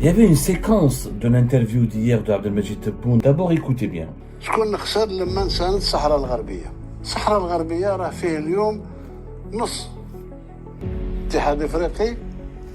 Il y avait une séquence de l'interview d'hier de Abdelmajid Tebboune. D'abord, écoutez bien. شكون نخسر لما نساند الصحراء الغربية. الصحراء الغربية راه فيه اليوم نص الاتحاد الافريقي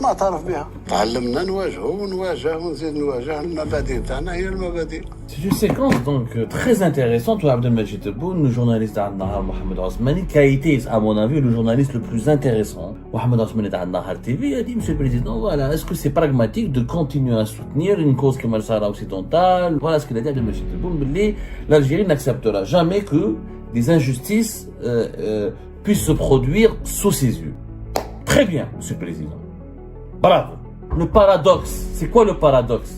ما اعترف بها. تعلمنا نواجهوا ونواجه ونزيد نواجه. المبادئ تاعنا هي المبادئ. C'est une séquence donc très intéressante où Abdelmajid Tebboune, le journaliste d'Al-Nahar Mohamed Osmani, qui a été, à mon avis, le journaliste le plus intéressant. Mohamed Osmani d'Al-Nahar TV a dit, Monsieur le Président, voilà, est-ce que c'est pragmatique de continuer à soutenir une cause comme le Sahara occidental? Voilà ce qu'il a dit Abdelmajid Tebboune. L'Algérie n'acceptera jamais que des injustices puissent se produire sous ses yeux. Très bien, Monsieur le Président. Bravo. Le paradoxe, c'est quoi le paradoxe?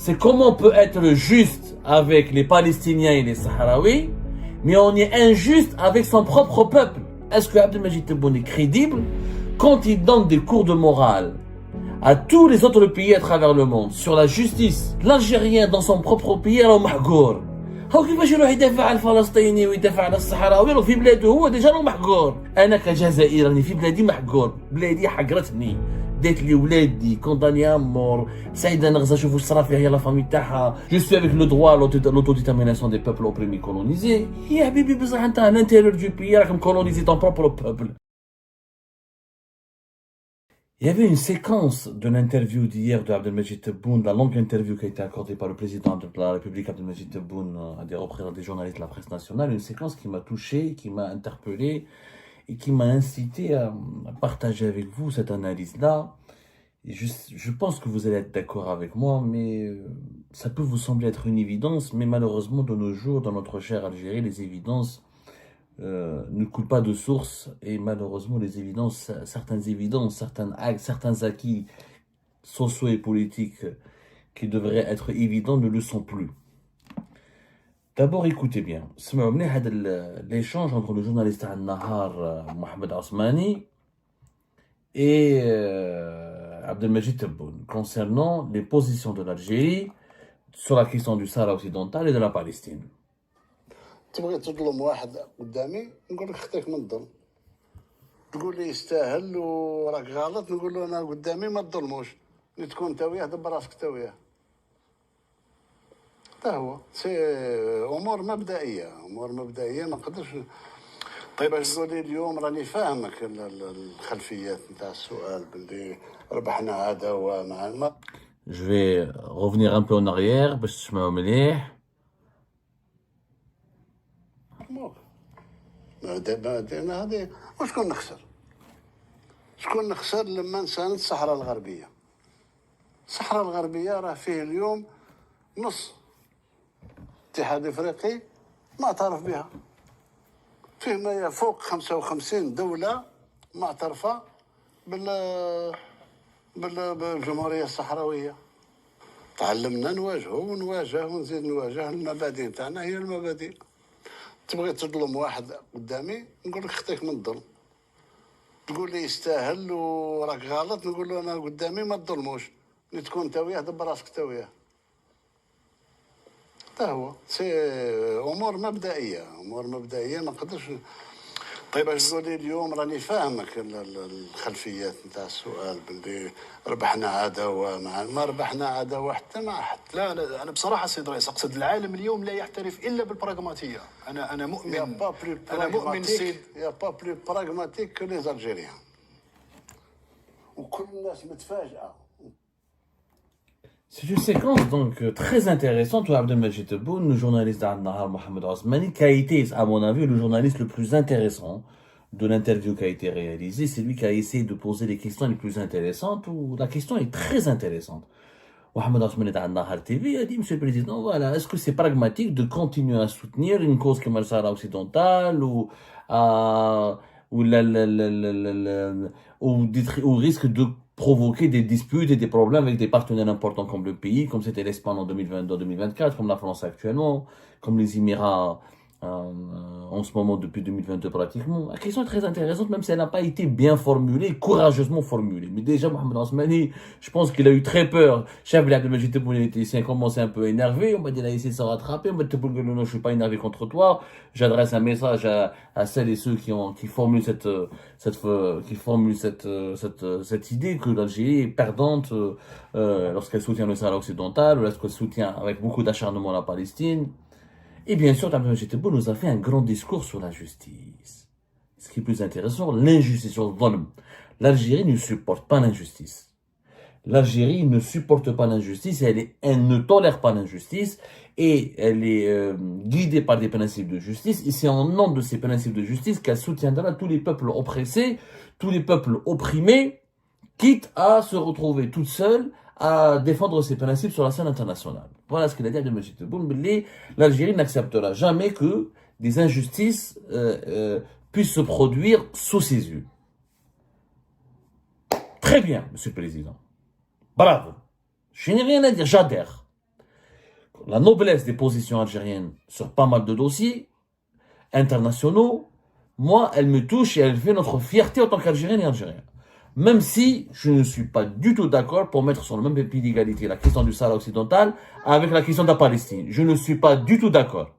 C'est comment on peut être juste avec les Palestiniens et les Sahraouis, mais on est injuste avec son propre peuple. Est-ce que Abdelmajid Tebboune est crédible quand il donne des cours de morale à tous les autres pays à travers le monde sur la justice? L'Algérien dans son propre pays, alors mahgour. هو كيفاش يروح يدافع على الفلسطيني ويدافع على الصحراوي وفي بلاده هو ديجا راه محقور. انا كجزائري راني في بلادي محقور، بلادي حقرتني، ديت لي ولادي كونداني امور، سعيده نغزه شوفوا واش صرا فيها هي لا فامي تاعها، جوست افيك لو دروا l'autodétermination des peuples opprimés colonisés. يا حبيبي بصح انت à l'intérieur du pays راكم coloniser ton propre peuple. Il y avait une séquence de l'interview d'hier de Abdelmajid Tebboune, la longue interview qui a été accordée par le président de la République Abdelmajid Tebboune à des représentants des journalistes de la presse nationale, une séquence qui m'a touché, qui m'a interpellé et qui m'a incité à partager avec vous cette analyse-là. Et je pense que vous allez être d'accord avec moi, mais ça peut vous sembler être une évidence, mais malheureusement de nos jours, dans notre chère Algérie, les évidences ne coulent pas de source et malheureusement certaines évidences, certains acquis sociaux et politiques qui devraient être évidents ne le sont plus. D'abord, écoutez bien. L'échange entre le journaliste Al-Nahar Mohamed Osmani et Abdelmajid Tebboune concernant les positions de l'Algérie sur la question du Sahara occidental et de la Palestine. تبغي تظلم واحد قدامي نقول لك خطيك من الظلم. تقول لي يستاهل وراك غلط نقول له انا قدامي ما تظلموش. اللي تكون انت وياه دبر راسك انت وياه. هذا هو سي امور مبدئيه ما نقدرش. طيب باش تقول لي اليوم راني فاهمك الخلفيات نتاع السؤال باللي ربحنا عداوه مع Je vais revenir un peu en arrière باش تسمعوا مليح. دابا هذه وشكون نخسر؟ شكون نخسر لما نساند الصحراء الغربية؟ الصحراء الغربية راه فيه اليوم نص الاتحاد الافريقي ما اعترف بها. فيه ما فوق 55 دولة معترفة بالجمهورية الصحراوية. تعلمنا نواجهوا ونواجه ونزيد نواجه. المبادئ تاعنا هي المبادئ. تبغي تظلم واحد قدامي نقول لك خطيك من الظلم. تقول لي يستاهل وراك غلط نقول له انا قدامي ما تظلموش. اللي تكون انت وياه دبر راسك انت وياه. هذا هو سي امور مبدئيه ما نقدرش. طيب باش تقول لي اليوم راني فاهمك الخلفيات نتاع السؤال باللي ربحنا عداوه ما ربحنا عداوه حتى مع حد. لا انا بصراحه سيد رئيس اقصد العالم اليوم لا يحترف الا بالبراغماتيه. انا مؤمن سيد يا با بلو براغماتيك كو لي الجيريان. وكل الناس متفاجئه. C'est une séquence donc très intéressante où Abdelmajid Tebboune, le journaliste d'Al-Nahar Mohamed Osmani, qui a été, à mon avis, le journaliste le plus intéressant de l'interview qui a été réalisée. C'est lui qui a essayé de poser les questions les plus intéressantes, où la question est très intéressante. Mohamed Osmani d'Al-Nahar TV a dit, Monsieur le Président, voilà, est-ce que c'est pragmatique de continuer à soutenir une cause comme le Sahara occidental ou risque de provoquer des disputes et des problèmes avec des partenaires importants comme le pays, comme c'était l'Espagne en 2022-2024, comme la France actuellement, comme les Émirats en ce moment depuis 2022 pratiquement. La question est très intéressante, même si elle n'a pas été bien formulée, courageusement formulée. Mais déjà, Mohamed Osmani, je pense qu'il a eu très peur. Chef Abdelmajid Tebboune était ici, a commencé un peu énervé. On m'a dit, il a essayé de se rattraper. On m'a dit, non, je ne suis pas énervé contre toi. J'adresse un message à celles et ceux qui formulent cette idée que l'Algérie est perdante lorsqu'elle soutient le Sahara occidental, ou lorsqu'elle soutient avec beaucoup d'acharnement la Palestine. Et bien sûr, Abdelmajid Tebboune nous a fait un grand discours sur la justice. Ce qui est plus intéressant, l'injustice, sur le dhulm. L'Algérie ne supporte pas l'injustice. L'Algérie ne supporte pas l'injustice, elle ne tolère pas l'injustice, et elle est guidée par des principes de justice, et c'est en nom de ces principes de justice qu'elle soutiendra tous les peuples oppressés, tous les peuples opprimés, quitte à se retrouver toute seule à défendre ses principes sur la scène internationale. Voilà ce qu'il a dit à Abdelmajid Tebboune. L'Algérie n'acceptera jamais que des injustices puissent se produire sous ses yeux. Très bien, Monsieur le Président. Bravo. Je n'ai rien à dire, j'adhère. La noblesse des positions algériennes sur pas mal de dossiers internationaux, moi, elle me touche et elle fait notre fierté en tant qu'Algérienne et Algérien. Même si je ne suis pas du tout d'accord pour mettre sur le même pied d'égalité la question du Sahara occidental avec la question de la Palestine. Je ne suis pas du tout d'accord.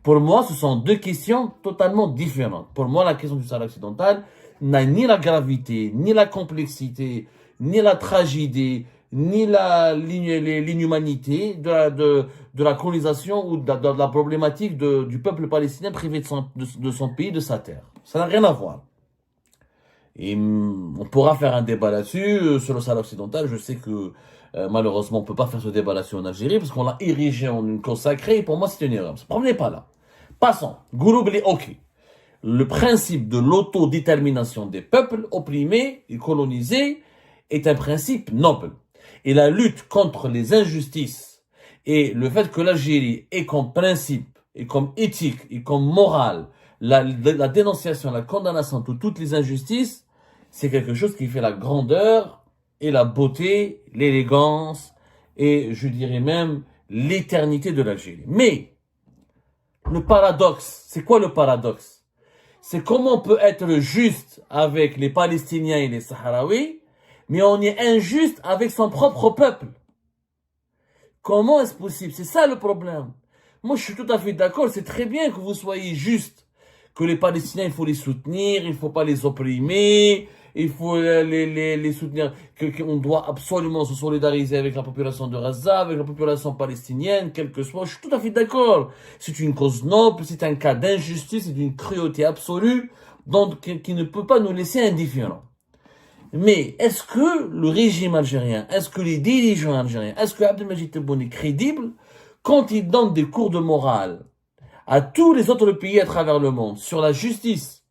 Pour moi, ce sont deux questions totalement différentes. Pour moi, la question du Sahara occidental n'a ni la gravité, ni la complexité, ni la tragédie, ni l'inhumanité de la colonisation ou de la problématique du peuple palestinien privé de son pays, de sa terre. Ça n'a rien à voir. Et on pourra faire un débat là-dessus, sur le Sahara occidental. Je sais que malheureusement on ne peut pas faire ce débat là-dessus en Algérie parce qu'on l'a érigé en une cause sacrée et pour moi c'est une erreur. Ne promenez pas là. Passons. Gouloubli, ok. Le principe de l'autodétermination des peuples opprimés et colonisés est un principe noble. Et la lutte contre les injustices et le fait que l'Algérie ait comme principe et comme éthique et comme morale la dénonciation, la condamnation de toutes les injustices, c'est quelque chose qui fait la grandeur et la beauté, l'élégance et je dirais même l'éternité de l'Algérie. Mais le paradoxe, c'est quoi le paradoxe? C'est comment on peut être juste avec les Palestiniens et les Sahraouis, mais on est injuste avec son propre peuple. Comment est-ce possible? C'est ça le problème. Moi, je suis tout à fait d'accord, c'est très bien que vous soyez juste, que les Palestiniens, il faut les soutenir, il faut pas les opprimer, il faut les soutenir, qu'on doit absolument se solidariser avec la population de Gaza, avec la population palestinienne, quel que soit. Je suis tout à fait d'accord. C'est une cause noble, c'est un cas d'injustice et d'une cruauté absolue, donc qui ne peut pas nous laisser indifférents. Mais est-ce que le régime algérien, est-ce que les dirigeants algériens, est-ce que Abdelmajid Tebboune est crédible quand il donne des cours de morale à tous les autres pays à travers le monde sur la justice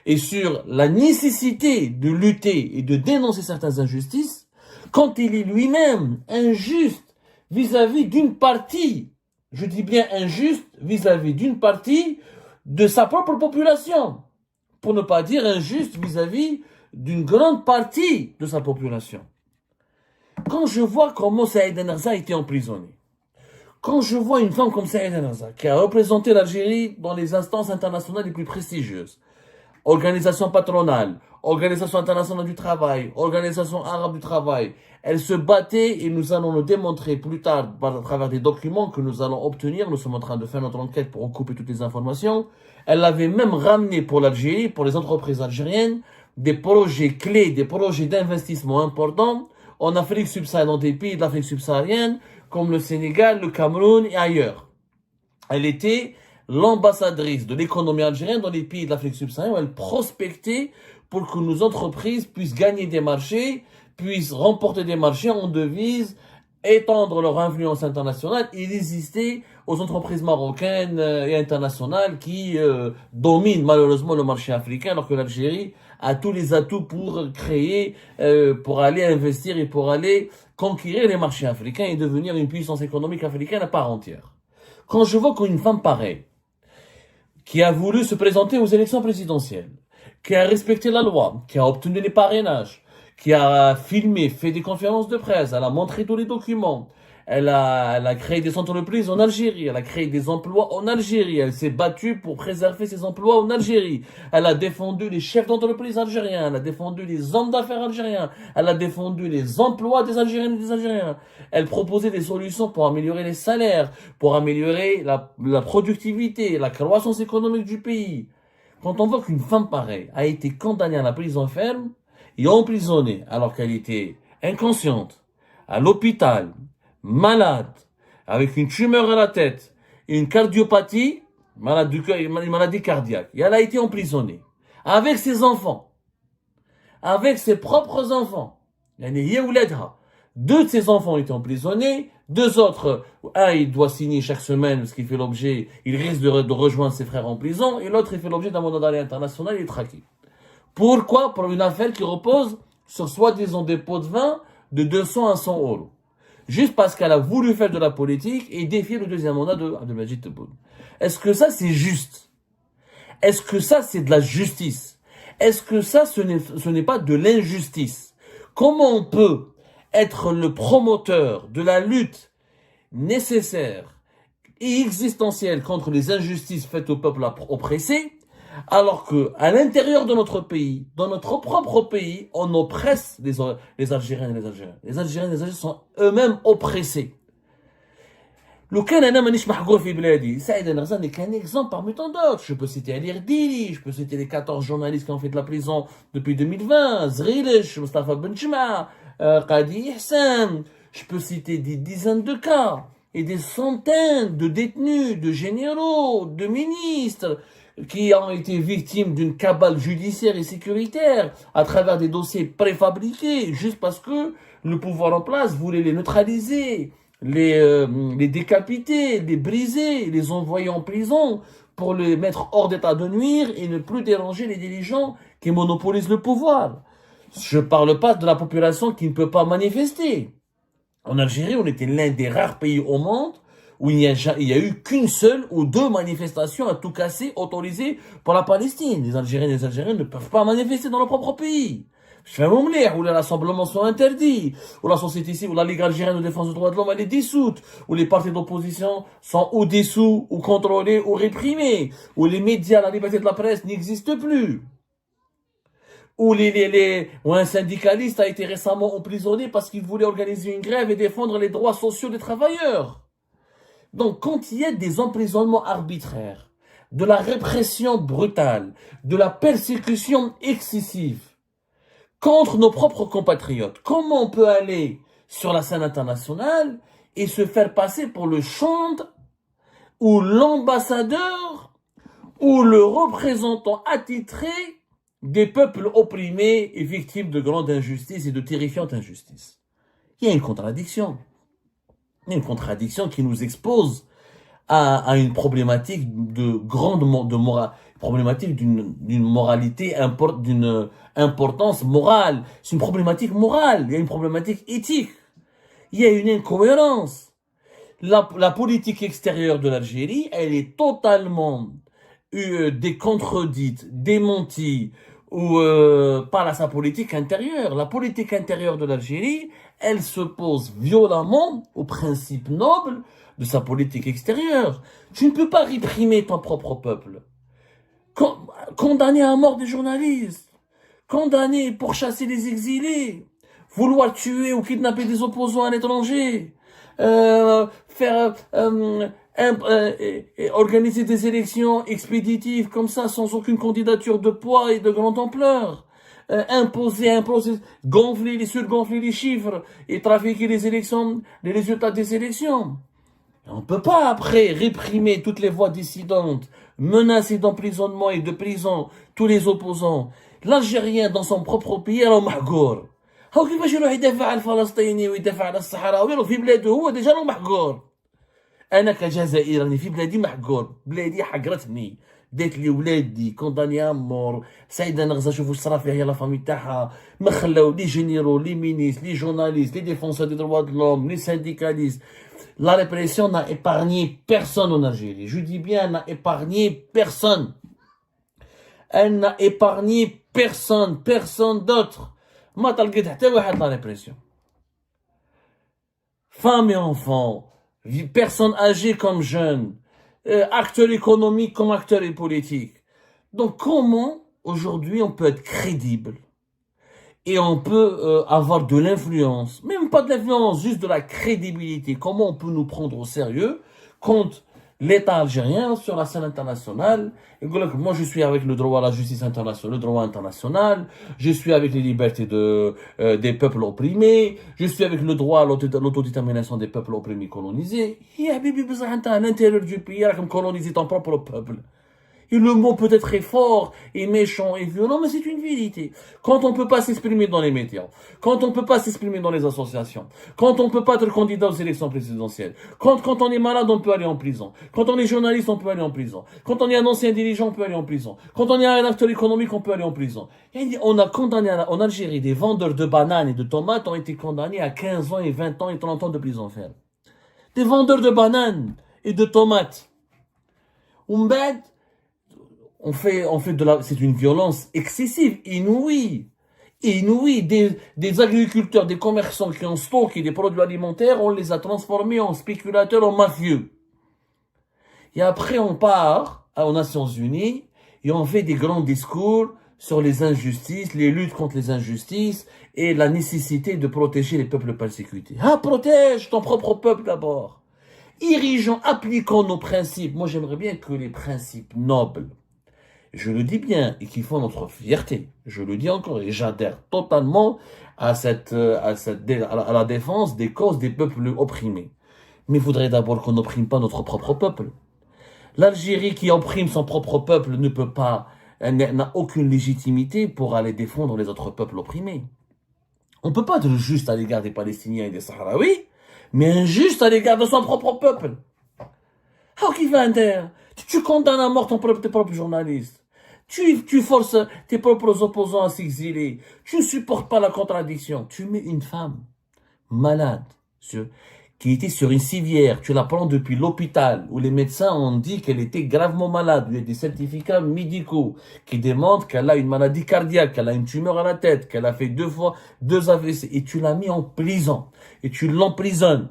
et sur la nécessité de lutter et de dénoncer certaines injustices, quand il est lui-même injuste vis-à-vis d'une partie, je dis bien injuste vis-à-vis d'une partie de sa propre population, pour ne pas dire injuste vis-à-vis d'une grande partie de sa population. Quand je vois comment Saïd Enarza a été emprisonné, quand je vois une femme comme Saïd Enarza, qui a représenté l'Algérie dans les instances internationales les plus prestigieuses, organisation patronale, organisation internationale du travail, organisation arabe du travail, elle se battait et nous allons le démontrer plus tard à travers des documents que nous allons obtenir. Nous sommes en train de faire notre enquête pour recouper toutes les informations. Elle avait même ramené pour l'Algérie, pour les entreprises algériennes, des projets clés, des projets d'investissement importants en Afrique subsaharienne, dans des pays de l'Afrique subsaharienne, comme le Sénégal, le Cameroun et ailleurs. Elle était l'ambassadrice de l'économie algérienne dans les pays de l'Afrique subsaharienne où elle prospectait pour que nos entreprises puissent gagner des marchés, puissent remporter des marchés en devises, étendre leur influence internationale et résister aux entreprises marocaines et internationales qui dominent malheureusement le marché africain, alors que l'Algérie a tous les atouts pour créer, pour aller investir et pour aller conquérir les marchés africains et devenir une puissance économique africaine à part entière. Quand je vois qu'une femme pareille, qui a voulu se présenter aux élections présidentielles, qui a respecté la loi, qui a obtenu les parrainages, qui a filmé, fait des conférences de presse, elle a montré tous les documents, elle a créé des entreprises en Algérie, elle a créé des emplois en Algérie, elle s'est battue pour préserver ses emplois en Algérie, elle a défendu les chefs d'entreprise algériens, elle a défendu les hommes d'affaires algériens, elle a défendu les emplois des Algériennes et des Algériens, elle proposait des solutions pour améliorer les salaires, pour améliorer la productivité, la croissance économique du pays. Quand on voit qu'une femme pareille a été condamnée à la prison ferme et emprisonnée alors qu'elle était inconsciente, à l'hôpital, malade, avec une tumeur à la tête, une cardiopathie, malade du cœur, une maladie cardiaque, et elle a été emprisonnée, avec ses enfants, avec ses propres enfants. Deux de ses enfants ont été emprisonnés, deux autres, un il doit signer chaque semaine parce qu'il fait l'objet, il risque de rejoindre ses frères en prison, et l'autre il fait l'objet d'un mandat d'arrêt international, il est traqué. Pourquoi? Pour une affaire qui repose sur soi-disant des pots de vin de 200 à 100 euros. Juste parce qu'elle a voulu faire de la politique et défier le deuxième mandat de Abdelmajid Tebboune. Est-ce que ça c'est juste? Est-ce que ça c'est de la justice? Est-ce que ça ce n'est pas de l'injustice? Comment on peut être le promoteur de la lutte nécessaire et existentielle contre les injustices faites au peuple oppressé, alors que à l'intérieur de notre pays, dans notre propre pays, on oppresse les Algériens et les Algériens. Les Algériens et les Algériens sont eux-mêmes oppressés. لو كان انا مانيش محقور في بلادي سعيد النغزاني qu'un exemple parmi tant d'autres. Je peux citer Ali Erdili, je peux citer les 14 journalistes qui ont fait de la prison depuis 2020, Zghilish, Mustafa Benchma, Qadi Ihsan. Je peux citer des dizaines de cas et des centaines de détenus, de généraux, de ministres qui ont été victimes d'une cabale judiciaire et sécuritaire à travers des dossiers préfabriqués juste parce que le pouvoir en place voulait les neutraliser, les décapiter, les briser, les envoyer en prison pour les mettre hors d'état de nuire et ne plus déranger les dirigeants qui monopolisent le pouvoir. Je parle pas de la population qui ne peut pas manifester. En Algérie, on était l'un des rares pays au monde où il y a eu qu'une seule ou deux manifestations à tout casser autorisées pour la Palestine. Les Algériens et les Algériens ne peuvent pas manifester dans leur propre pays. Je fais un omelette où les rassemblements sont interdits, où la société civile, où la Ligue algérienne de défense des droits de l'homme elle est dissoute, où les partis d'opposition sont ou dissous, ou contrôlés, ou réprimés, où les médias, la liberté de la presse n'existe plus, où où un syndicaliste a été récemment emprisonné parce qu'il voulait organiser une grève et défendre les droits sociaux des travailleurs. Donc, quand il y a des emprisonnements arbitraires, de la répression brutale, de la persécution excessive contre nos propres compatriotes, comment on peut aller sur la scène internationale et se faire passer pour le chantre ou l'ambassadeur ou le représentant attitré des peuples opprimés et victimes de grandes injustices et de terrifiantes injustices? Il y a une contradiction. Il y a une contradiction qui nous expose à une problématique problématique d'une moralité, d'une importance morale. C'est une problématique morale. Il y a une problématique éthique. Il y a une incohérence. La politique extérieure de l'Algérie, elle est totalement décontredite, démentie, ou par sa politique intérieure. La politique intérieure de l'Algérie, elle s'oppose violemment aux principes nobles de sa politique extérieure. Tu ne peux pas réprimer ton propre peuple. Condamner à mort des journalistes, condamner pour chasser les exilés, vouloir tuer ou kidnapper des opposants à l'étranger, organiser des élections expéditives comme ça sans aucune candidature de poids et de grande ampleur, surgonfler les chiffres et trafiquer les résultats des élections. On ne peut pas après réprimer toutes les voix dissidentes, menacer d'emprisonnement et de prison tous les opposants. L'Algérien dans son propre pays est محقور. هو كيفاش يروح يدافع على الفلسطيني ويدافع على الصحراوي في بلاده هو ديجا راه محقور. انا كجزائري راني في بلادي محقور، بلادي حقرتني، دات لي ولادي كونداني امور، سعيده نغزه شوفوا صرا فيها هي لا فامي تاعها، ما خلاو لي جينيرو لي مينيس لي جورناليست لي ديفونسور دي droits de l'homme لي syndicalistes. La répression n'a épargné personne en Algérie. Je dis bien, elle n'a épargné personne. Elle n'a épargné personne d'autre. ما تلقيت حتى واحد لا ريبريسيون. Femmes et enfants, personnes âgées comme jeunes, acteurs économiques comme acteurs politiques. Donc comment aujourd'hui on peut être crédible et on peut avoir de l'influence, même pas de l'influence, juste de la crédibilité. Comment on peut nous prendre au sérieux quand l'État algérien sur la scène internationale, moi je suis avec le droit à la justice internationale, le droit international, je suis avec les libertés des peuples opprimés, je suis avec le droit à l'autodétermination des peuples opprimés colonisés. À l'intérieur du pays, comme coloniser ton propre peuple. Et le mot peut être très fort et méchant et violent, mais c'est une vérité. Quand on ne peut pas s'exprimer dans les médias, quand on ne peut pas s'exprimer dans les associations, quand on ne peut pas être candidat aux élections présidentielles, quand on est malade, on peut aller en prison. Quand on est journaliste, on peut aller en prison. Quand on est un ancien dirigeant, on peut aller en prison. Quand on est un acteur économique, on peut aller en prison. Et on a condamné en Algérie, des vendeurs de bananes et de tomates ont été condamnés à 15 ans et 20 ans et 30 ans de prison ferme. Des vendeurs de bananes et de tomates. C'est une violence excessive, inouïe. Des agriculteurs, des commerçants qui ont stocké des produits alimentaires, on les a transformés en spéculateurs, en mafieux. Et après, on part aux Nations Unies et on fait des grands discours sur les injustices, les luttes contre les injustices et la nécessité de protéger les peuples persécutés. Ah, protège ton propre peuple d'abord. Irigeons, appliquons nos principes. Moi, j'aimerais bien que les principes nobles, je le dis bien, et qui font notre fierté, je le dis encore, et j'adhère totalement à la défense des causes des peuples opprimés. Mais il faudrait d'abord qu'on n'opprime pas notre propre peuple. L'Algérie qui opprime son propre peuple ne peut pas, n'a aucune légitimité pour aller défendre les autres peuples opprimés. On ne peut pas être juste à l'égard des Palestiniens et des Sahraouis, mais injuste à l'égard de son propre peuple. Qui va tu condamnes à mort tes propres journalistes. Tu forces tes propres opposants à s'exiler. Tu ne supportes pas la contradiction. Tu mets une femme malade qui était sur une civière. Tu la prends depuis l'hôpital où les médecins ont dit qu'elle était gravement malade. Il y a des certificats médicaux qui démontrent qu'elle a une maladie cardiaque, qu'elle a une tumeur à la tête, qu'elle a fait 2 AVC. Et tu l'as mis en prison. Et tu l'emprisonnes.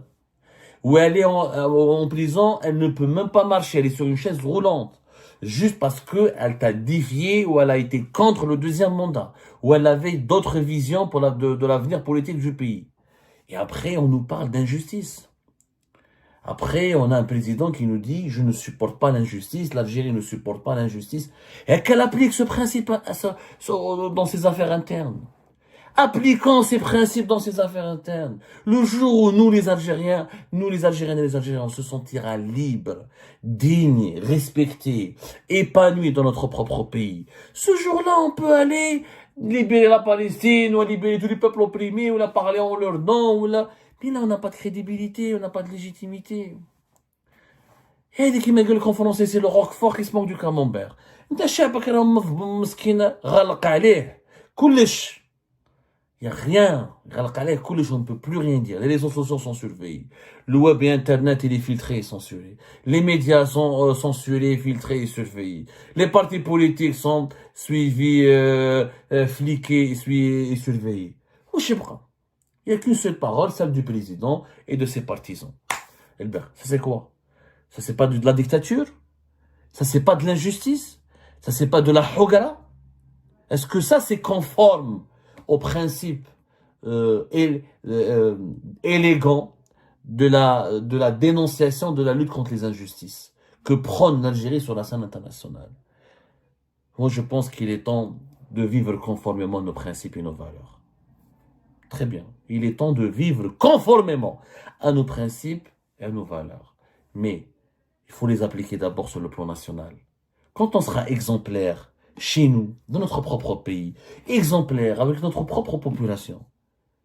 Où elle est en prison, elle ne peut même pas marcher. Elle est sur une chaise roulante. Juste parce qu'elle t'a défié ou elle a été contre le deuxième mandat, ou elle avait d'autres visions pour de l'avenir politique du pays. Et après, on nous parle d'injustice. Après, on a un président qui nous dit « Je ne supporte pas l'injustice, l'Algérie ne supporte pas l'injustice ». Et qu'elle applique ce principe dans ses affaires internes. Appliquons ces principes dans ses affaires internes. Le jour où nous les Algériennes et les Algériens, on se sentira libres, dignes, respectés, épanouis dans notre propre pays. Ce jour-là, on peut aller libérer la Palestine, ou libérer tous les peuples opprimés, ou la parler en leur nom, Mais là, on n'a pas de crédibilité, on n'a pas de légitimité. Et dès qu'il m'a dit qu'en français, c'est le Roquefort qui se manque du camembert. انت شعبك راه مسكين غلق عليه كلش. Il n'y a rien. On ne peut plus rien dire. Les réseaux sociaux sont surveillés. Le web et Internet, il est filtré et censuré. Les médias sont censurés, filtrés et surveillés. Les partis politiques sont suivis, fliqués et surveillés. Il n'y a qu'une seule parole, celle du président et de ses partisans. Ça c'est quoi? Ça c'est pas de la dictature? Ça c'est pas de l'injustice? Ça c'est pas de la hogara? Est-ce que ça c'est conforme au principe élégant de la dénonciation de la lutte contre les injustices que prône l'Algérie sur la scène internationale? Moi, je pense qu'il est temps de vivre conformément à nos principes et nos valeurs. Très bien. Il est temps de vivre conformément à nos principes et à nos valeurs. Mais il faut les appliquer d'abord sur le plan national. Quand on sera exemplaire chez nous, dans notre propre pays, exemplaire avec notre propre population,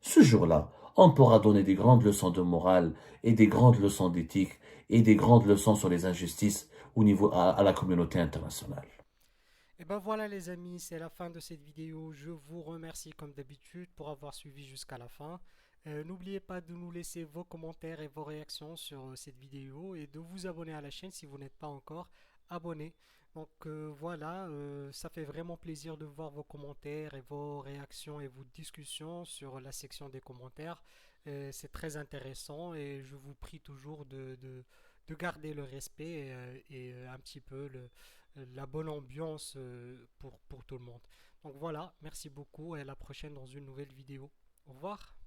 ce jour-là, on pourra donner des grandes leçons de morale et des grandes leçons d'éthique et des grandes leçons sur les injustices au niveau à la communauté internationale. Et ben voilà les amis, c'est la fin de cette vidéo. Je vous remercie comme d'habitude pour avoir suivi jusqu'à la fin. N'oubliez pas de nous laisser vos commentaires et vos réactions sur cette vidéo et de vous abonner à la chaîne si vous n'êtes pas encore abonné. Donc voilà, ça fait vraiment plaisir de voir vos commentaires et vos réactions et vos discussions sur la section des commentaires. C'est très intéressant et je vous prie toujours de garder le respect et un petit peu la bonne ambiance pour tout le monde. Donc voilà, merci beaucoup et à la prochaine dans une nouvelle vidéo. Au revoir.